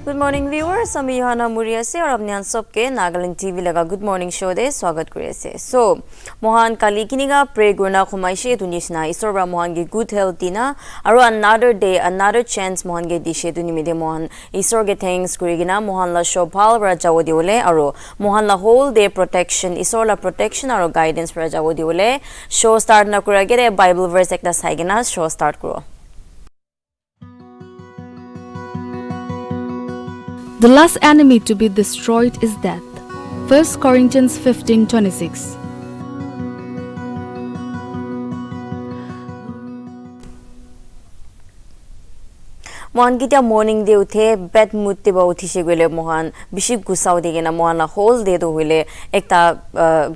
Good morning viewers, আমি ইহানা মুরি আছে আর আপনি সবকে নাগাল্যান্ড টিভি লাগা গুড মর্নিং শো দে স্বাগত কৰি আছে সো মহান কালি কিনিগা প্ৰে গুনা খমাইছে দুনিসনা ইসৰবা মহানগে গুড হেলথ দিনা আৰু another day another chance মহানগে দিছে দুনিমিদে মহান ইসৰগে থ্যাঙ্কস কৰিগিনা মহান লা শোভাল ৰাজাও দিওলে আৰু মহান লা হোল ডে প্ৰটেকচন ইসৰলা প্ৰটেকচন আৰু গাইডেন্স ৰাজাও দিওলে শো ষ্টাৰ্ট না কৰাগে বাইবল ভাৰ্স একটা চাইগিনা শো ষ্টাৰ্ট কৰো The last enemy to be destroyed is death. 1 Corinthians 15:26. Mohan कित्या मॉर्निंग दे उठे बेड मुत्ते बा उठिसे गले मोहन बिशी गुस्सा उठिगेना मोहन होल दे दो होले एकता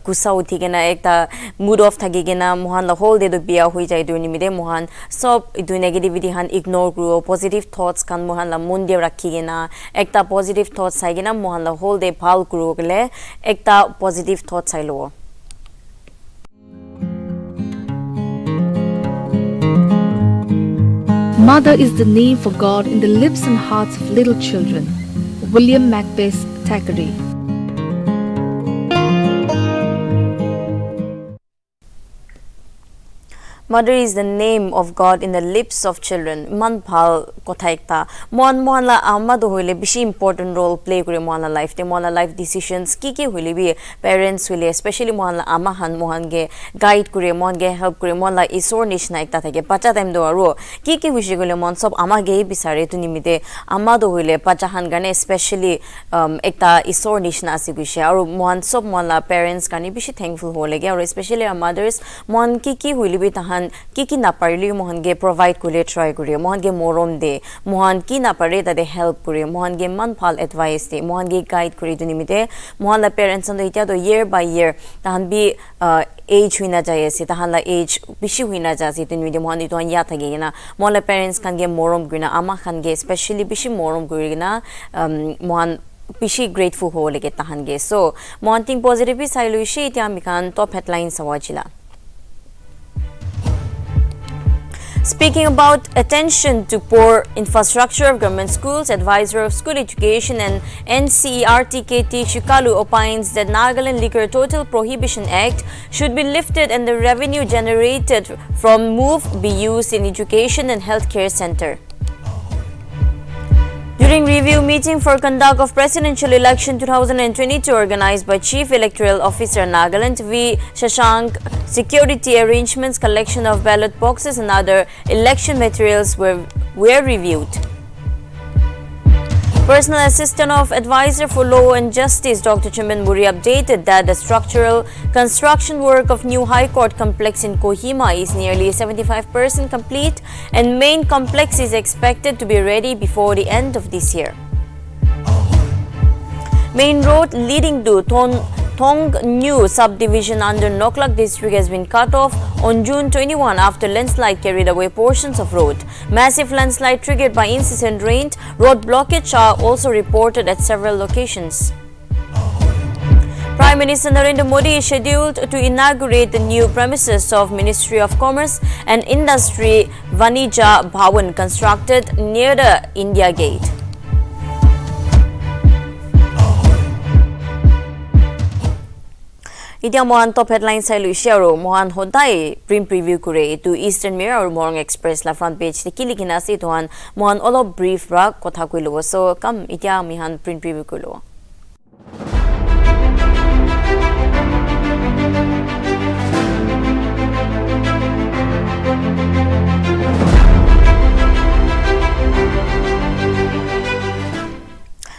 गुस्सा उठिगेना एकता मूड ऑफ थागिगेना मोहन होल दे दो बिया होई जाय दुनि मिदे मोहन सब दु नेगेटिविटी हान इग्नोर करो पॉजिटिव थॉट्स कान मोहन ला मन दे राखिगेना एकता पॉजिटिव थॉट्स आइगेना मोहन होल दे भाल करो गले एकता पॉजिटिव थॉट्स आइलो Mother is the name for God in the lips and hearts of little children. William Macbeth Thackeray. Mother is the name of God in the lips of children. Man phal kotha ekta. Mon la amma do hoile bishi important role play kore mon la life te mon la life decisions ki hoile bi parents hoile especially mon la amma han mohan ge guide kore mon ge help kore mon la isor nishna ekta thake pacha time do aro ki hoise gole mon sob amma ge bisare tu nimite amma do hoile pacha han gane especially ekta isor nishna ase gise aro mon sob mon la parents kani bishi thankful hole ge aro especially our mothers mon ki hoile bi tahan ki na parli mohan ge provide kule try kure mohan ge morom de mohan ki na pare ta de help kure mohan ge man phal advice de mohan ge guide kure duni mite mohan la parents and itia do year by year tahan bi age huina jai ase tahan la age bishi huina ja ase duni mite mohan itu ya thage na mohan la parents kan ge morom gina ama khan ge especially bishi morom kure na mohan bishi grateful hole ge tahan ge so mohan think positive sailu shi itia mi kan top headlines awajila Speaking about attention to poor infrastructure of government schools, Advisor of School Education and NCERT Shikalu opines that Nagaland Liquor Total Prohibition Act should be lifted and the revenue generated from MOVE be used in education and healthcare center. During review meeting for conduct of presidential election 2022 organized by Chief Electoral Officer Nagaland V. Shashank, security arrangements, collection of ballot boxes and other election materials were reviewed. Personal Assistant of Advisor for Law and Justice Dr. Chiman Muri updated that the structural construction work of new High Court complex in Kohima is nearly 75% complete and main complex is expected to be ready before the end of this year. Main road leading to Thong New subdivision under Noklak district has been cut off on June 21 after landslide carried away portions of road. Massive landslide triggered by incessant rain. Road blockage are also reported at several locations. Prime Minister Narendra Modi is scheduled to inaugurate the new premises of Ministry of Commerce and Industry Vanija Bhawan constructed near the India Gate. Itia mohan top headlines sai luisi aro mohan hodai print preview kure to Eastern Mirror or Morning Express la front page te kilikina ase tohan mohan all of brief ra kotha koilo so kam itia mihan print preview koilo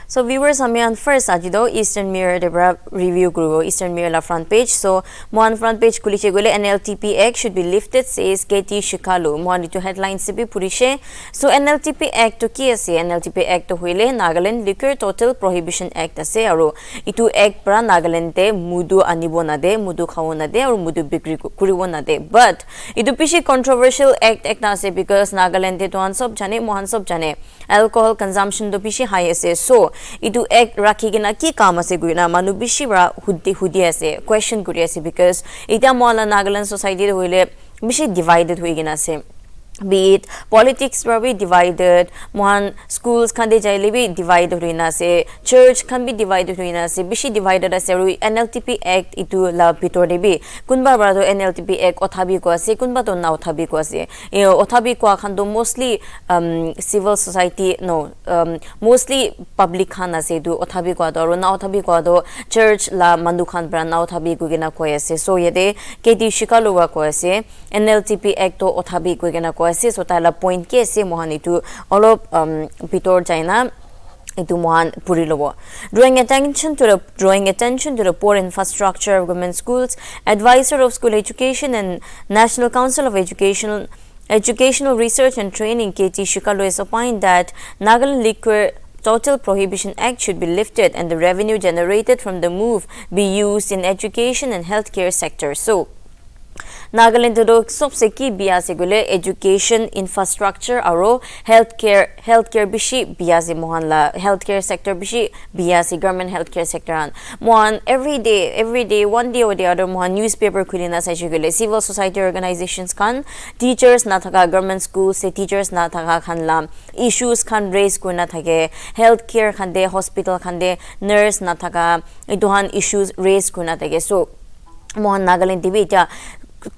So viewers, hame on first ajido Eastern Mirror debra review kuro Eastern Mirror la front page. So mohan front page kuliche gole NLTP Act should be lifted says KT Shikalu. Mohan itu headline se bi purishe. So NLTP Act to ki ase NLTP Act to hoile Nagaland Liquor Total Prohibition Act ase aro itu act pra Nagaland te mudu anibo na de mudu khawo na de aru mudu bikri kuribo na de but itu pishi controversial act na ase because Nagaland te to sob jane mohan sob jane alcohol consumption to pishi high ase so itu ek rakhi gina ki kam ase guina manu bishi bra hudi ase question kuri ase because ita mola Nagaland society hoile bishi divided hoi gina ase be it politics where we divided mohan schools can de jaile be divided hoina se church can be divided hoina se bishi divided ase NLTP act itu la bitor de bi kunba bara do NLTP act othabi ko ase kunba to na othabi ko ase e othabi ko khan do mostly civil society no mostly public khan ase du othabi ko do na othabi ko do church la mandu khan bra na othabi ko gena ko ase so yede keti shikaluwa ko ase NLTP act to othabi ko gena ko ase so tala point ke se mohani tu olop bitor china itu mohan puri lobo drawing attention to the poor infrastructure of government schools advisor of school education and National Council of Educational Research and Training KT Shikalo has opined that Nagaland Liquor Total Prohibition Act should be lifted and the revenue generated from the move be used in education and healthcare sector. So Nagaland do sobse ki biya se gule education infrastructure aro healthcare bishi biya se mohan la healthcare sector bishi biya se government healthcare sector an mohan every day one day or the other mohan newspaper kulina sa gule civil society organizations kan teachers na thaka government schools se teachers na thaka khan la issues kan raise ko na thake healthcare khan de hospital khan de nurse na thaka ituhan issues raise ko na thake so mohan Nagaland TV ta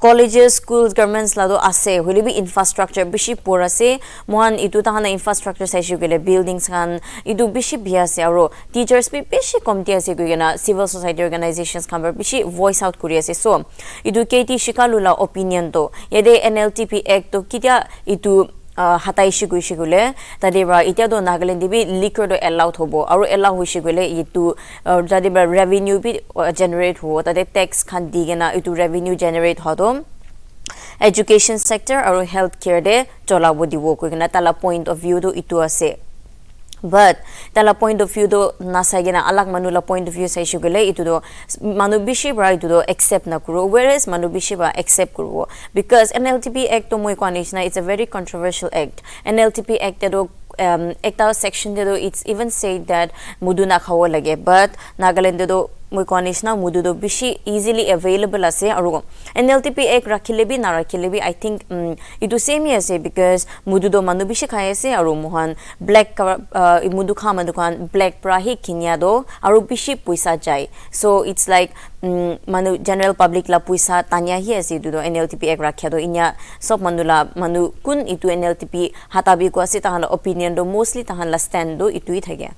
colleges schools governments lado ase holi bi infrastructure bishi por ase mohan itu tahana infrastructure sai shugele buildings khan itu bishi bia ase aro teachers bi bishi komti ase gena civil society organizations khan bishi voice out kuri ase so itu KT Shikalula opinion to yede NLTP act to kitya itu hatai shigule tadeba itia do Nagaland bi liquor do allowed hobo aro allow hoishigule itu tadeba revenue bi generate ho tade tax khan digena itu revenue generate hodo education sector aro healthcare de cholabo diwo ko gena tala point of view do itu ase but tala point of view do nasagena alag manula point of view sai shugule itu do manubishi bra itu do accept na kuro whereas manubishi ba accept kuro because NLTP act to moi konishna it's a very controversial act NLTP act do ekta section de do it's even said that mudu na khawo lage but Nagaland do moi konishna mudu do bishi easily available ase aru NLTP act rakhile bi na rakhile bi I think itu same ase because mudu do manu bishi khai ase aru mohan black mudu kha manu kan black pra hi kinya do aru bishi puisa jai so it's like manu general public la puisa tanya hi ase du do NLTP act rakhya do inya sob manula manu kun itu NLTP hatabi ko ase tahan opinion do mostly tahan la stand do itu hi thagya.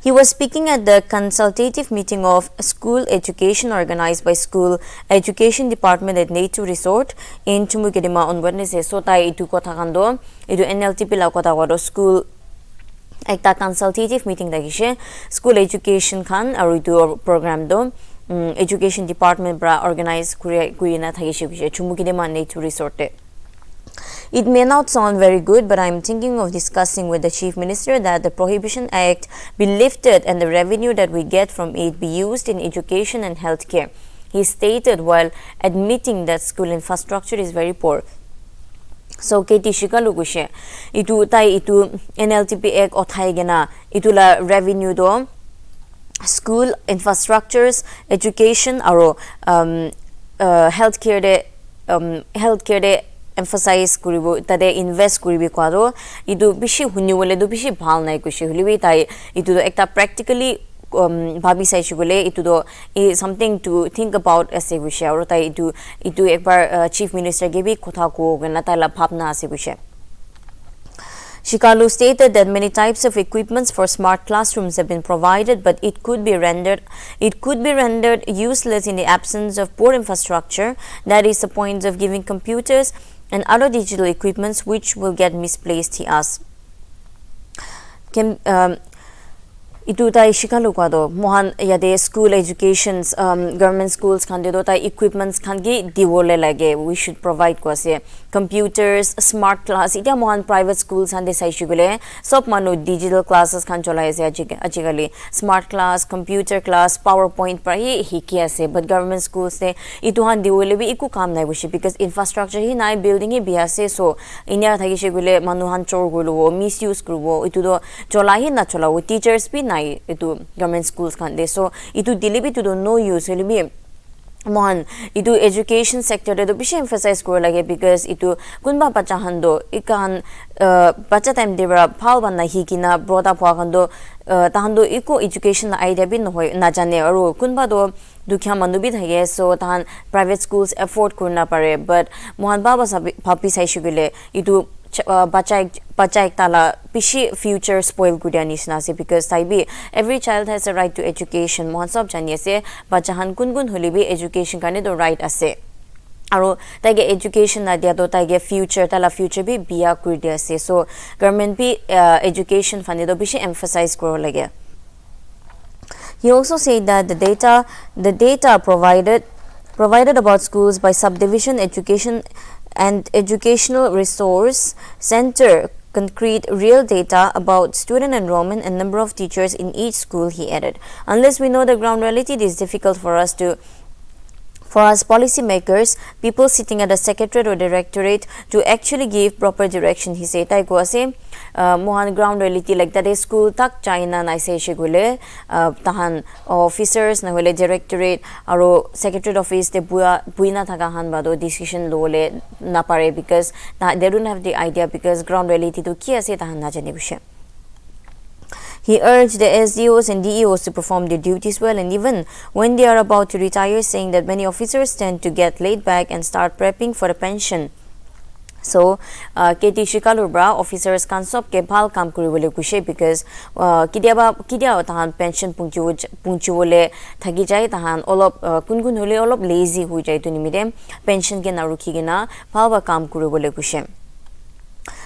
He was speaking at the consultative meeting of school education organized by School Education Department at Nature Resort in Chumukidima on Wednesday. So tai itu kotha kando itu NLTP la kotha wado school ekta consultative meeting dagishe school education khan aru itu program do education department bra organize kurina thagishe Chumukidima Nature Resort. It may not sound very good, but I am thinking of discussing with the Chief Minister that the Prohibition Act be lifted and the revenue that we get from it be used in education and healthcare, he stated while admitting that school infrastructure is very poor. So KT Shikalu gushe itu NLTP Act othai gena itula revenue do school infrastructures education aro healthcare de emphasize kuribo tade invest kuribi kwaro idu bishi huniwole du bishi bhal nai kushi hulibi tai itu do ekta practically bhabi sai shugule itu do something to think about as a wish aur tai itu ekbar chief minister ge bi kotha ko gana ta la bhavna ase wish. Shikalu stated that many types of equipments for smart classrooms have been provided, but it could be rendered useless in the absence of poor infrastructure. That is the point of giving computers and other digital equipments which will get misplaced, he asked. Itu tai Shikalu kwado mohan yade school educations government schools khan de do tai equipments khan gi diwole lage we should provide kwase computers smart class ita mohan private schools han de sai shugule sob manu digital classes khan cholai ase ajigali smart class computer class powerpoint par hi hiki ase but government schools te itu han diwole bi iku kam nai bushi because infrastructure hi nai building hi biase so inya thagi shugule manu han chor gulu misuse krubo itu do cholai hi na cholawo teachers bi nai itu government schools khan de so itu delibi to do no use libi mon itu education sector de bishi emphasize kor lage because itu kunba bacha hando ikan bacha time debra phal ban na hi kina broda phwa khando tahando eco education idea bin hoi na jane aru kunba do dukhya manu bi thage so tahan private schools afford kurna pare but mohan baba papi sai shugile itu bacha ek tala pishi future spoil gudyani snase because taibi every child has a right to education mohan sab jani ase bacha han kun holibi education kane do right ase aro taige education na dia do taige future tala future bi biya kur dia ase so government bi education fund do bishi emphasize koro lage. He also said that the data provided about schools by subdivision education and educational resource center concrete real data about student enrollment and number of teachers in each school, he added. Unless we know the ground reality, it is difficult for us policymakers, people sitting at the secretariat or directorate to actually give proper direction, he said. Tai ko ase mohan ground reality like that is school tak China na se shigule tahan officers na hole directorate aro secretariat office te buina thaga han bado decision lole na pare because they don't have the idea because ground reality to ki ase tahan na jane bishe. He urged the SDOs and DEOs to perform their duties well and even when they are about to retire, saying that many officers tend to get laid back and start prepping for a pension. So, KT Shikalubra officers can stop ke bhal kam kuribole kushe because kidia tahan pension punctuole thagi jai tahan olop kun hole olop lazy hui jai to nimide pension ke narukhi gina bhal ba kam kuribole kushe.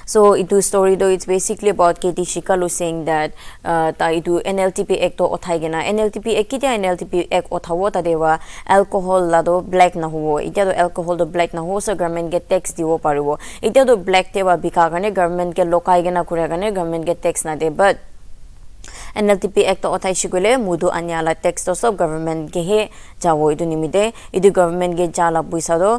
So itu story though it's basically about KT Shikalu saying that ta itu NLTV act to othai gena NLTV act kitia NLTV act othawo ta dewa alcohol la do black na huwo itia do alcohol do black na ho so government get tax diwo paribo itia do black te ba bika gane government ke lokai gena kura gane government get tax na de but NLTV act to othai shigule mudu anyala tax to sub government ke he jawo idu nimide idu government ge jala buisa do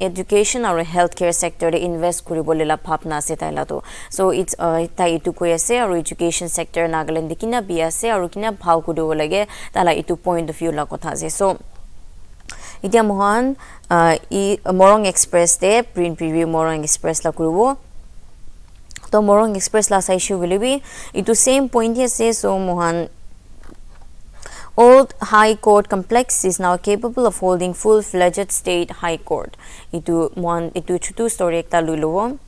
education or healthcare sector de invest kuribole la phapna ase taila to so it's tai itu koi ase or education sector Nagaland dikina bi ase or kina bhal kudo lage tala itu point of view la kotha ase so itia mohan Morong Express de print preview Morong Express la kuribo to Morong Express la sai shu will be itu same point here say so mohan Old High Court complex is now capable of holding full-fledged state high court. Itu chutu story ekta lulo.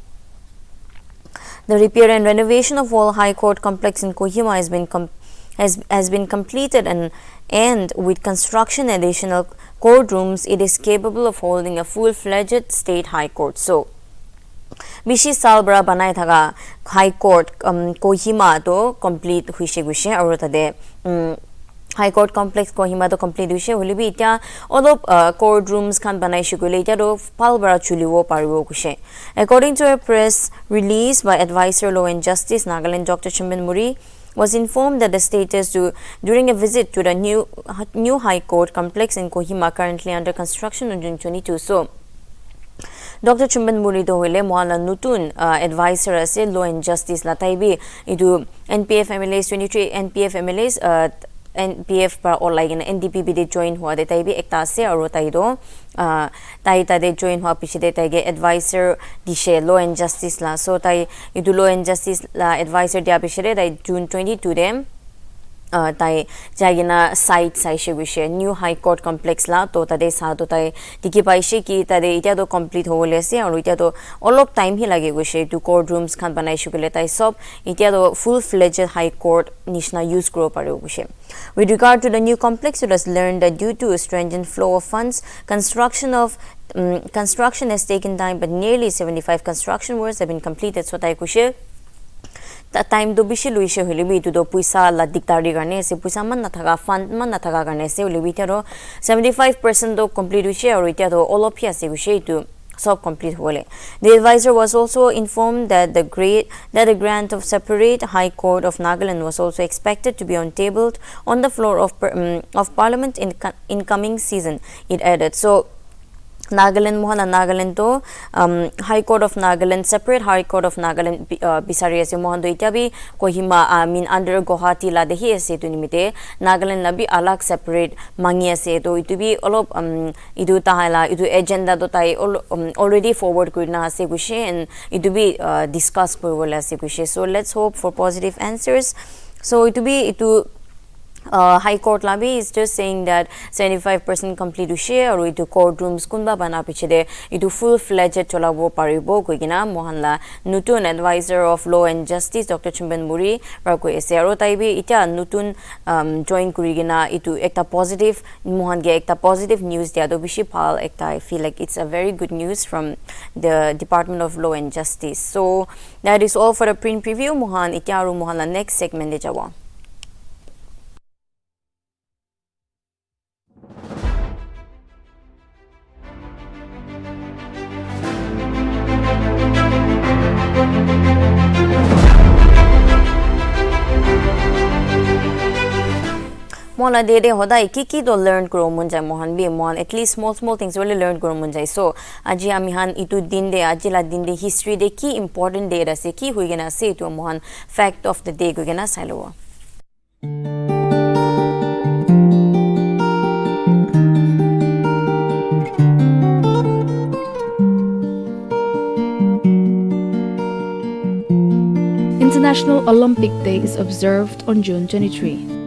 The repair and renovation of Old High Court complex in Kohima has been completed and with construction additional courtrooms, it is capable of holding a full-fledged state high court. So bishi salbra banai thaga high court Kohima to complete huishe gushe aru tade High Court complex Kohima to complete wishe holi bi ita olop courtrooms khan banai shigule ita do palbara chuliwo pariwo kushe. According to a press release by Advisor Law and Justice Nagaland Dr. Chimben Muri was informed that the status during a visit to the new High Court complex in Kohima currently under construction on June 22. So Dr. Chumban Muri do hole moala nutun advisor ase Law and Justice la taibi idu NPF MLAs 23 NPF MLAs NPF par or like NDP de join hua de taibi ekta ase aru tai do tai ta de join hua piche de tai ge advisor dishe Law and Justice la so tai idu Law and Justice la advisor dia piche de tai June 22 dem tai jagina site saishe wishe new high court complex la to tade sa to tai tiki paishe ki tade ita do complete hole ase aru ita to all of time hi lage wishe to courtrooms khan banai shukile tai sob ita do full fledged high court nishna use grow pare wishe. With regard to the new complex, it was learned that due to a stringent flow of funds, construction has taken time, but nearly 75 construction works have been completed. So tai kushe ta time do bishi luishe holibi to do puisa la dictari garne se puisa man na thaga fund man na thaga garne se holibi tero 75% do complete wishe or ita do all of se wishe to sub complete hole. The advisor was also informed that the grant of separate High Court of Nagaland was also expected to be tabled on the floor of Parliament in coming season. It added so Nagaland mohana Nagaland to High Court of Nagaland separate High Court of Nagaland bisari ase mohan do ita bi Kohima under Guwahati la dehi ase tu nimite Nagaland la bi alag separate mangi ase to itu bi olop idu tahala idu agenda do tai already forward kurina ase kushe and itu bi discuss kurwala ase kushe. So let's hope for positive answers. So itu High Court labi is just saying that 75% complete to share or itu courtrooms kunba bana pichede itu full-fledged cholabo paribo koigina mohanla nutun advisor of law and justice Dr. Chumben Muri rako esero taibi ita nutun join kurigina itu ekta positive mohan ge ekta positive news dia do bishi phal ekta. I feel like it's a very good news from the Department of Law and Justice. So that is all for the print preview. Mohan ita aru mohanla next segment de jawa. Mohan de hodai ki do learn kuro munjai mohan bi mohan at least small things really learn kuro munjai. So aji ami han itu din de ajila din de history de ki important de ase ki huigena se to mohan fact of the day huigena sailowa. International Olympic Day is observed on June 23.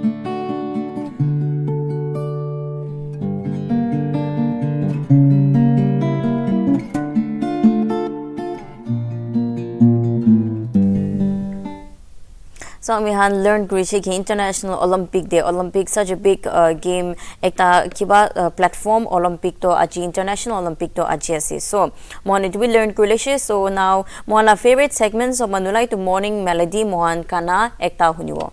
So we have learned Grishi ki International Olympic Day. Olympic such a big game. Ekta kiba platform Olympic to aji International Olympic to aji ase. So mohan it will learn Grishi. So now mohan la favorite segments of Manulai to morning melody mohan kana ekta huniwo.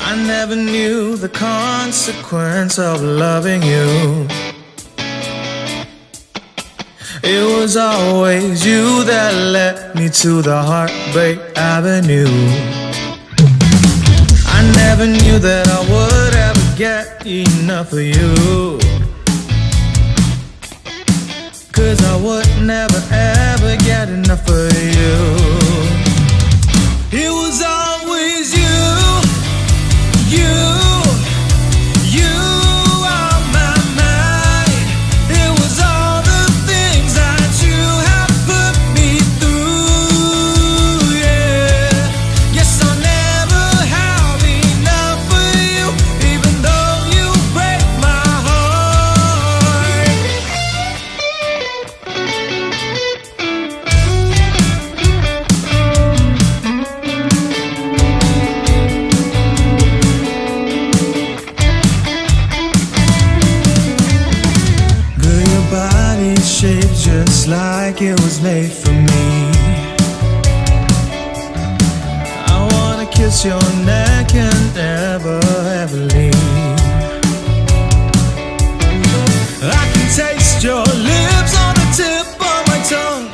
I never knew the consequence of loving you. It was always you that led me to the heartbreak avenue. I never knew that I would ever get enough of you, 'cause I would never ever get enough of you. It was always you. You are my mind. It was all the things that you have put me through, yeah. Yes, I'll never have enough for you, even though you break my heart. Shaped just like it was made for me. I wanna kiss your neck and never ever leave. I can taste your lips on the tip of my tongue.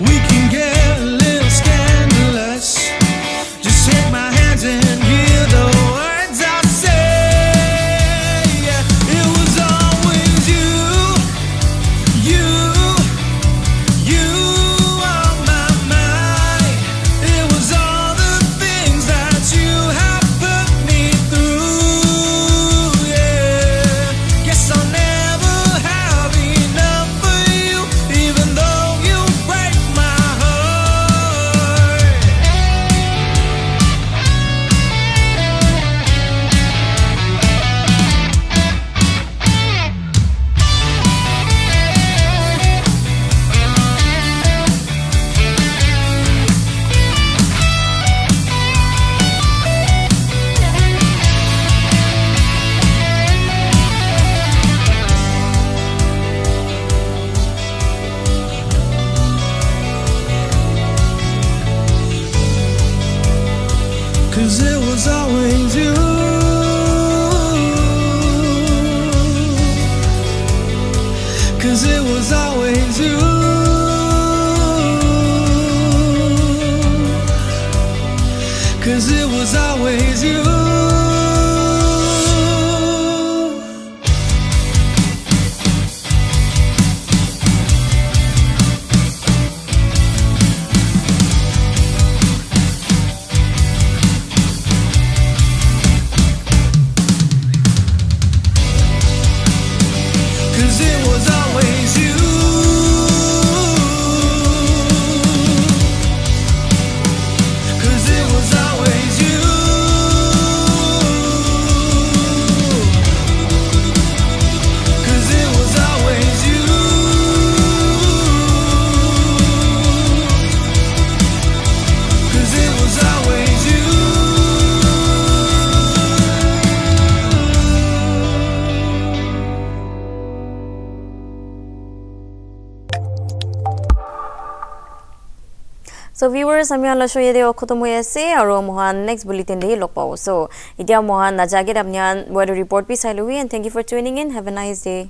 We can get a little scandalous. Just take my hands and hear the words I say. 'Cause it was always you. 'Cause it was always you. 'Cause it was always you. Cause it was always you. Cause it was always you. Cause it was always you. Cause it was always you. So viewers, আমি আলা show yede khotom hoye ase aro mohan next bulletin de log pawo. So itia mohan najage apnian weather report pi sailuwi and thank you for tuning in. Have a nice day.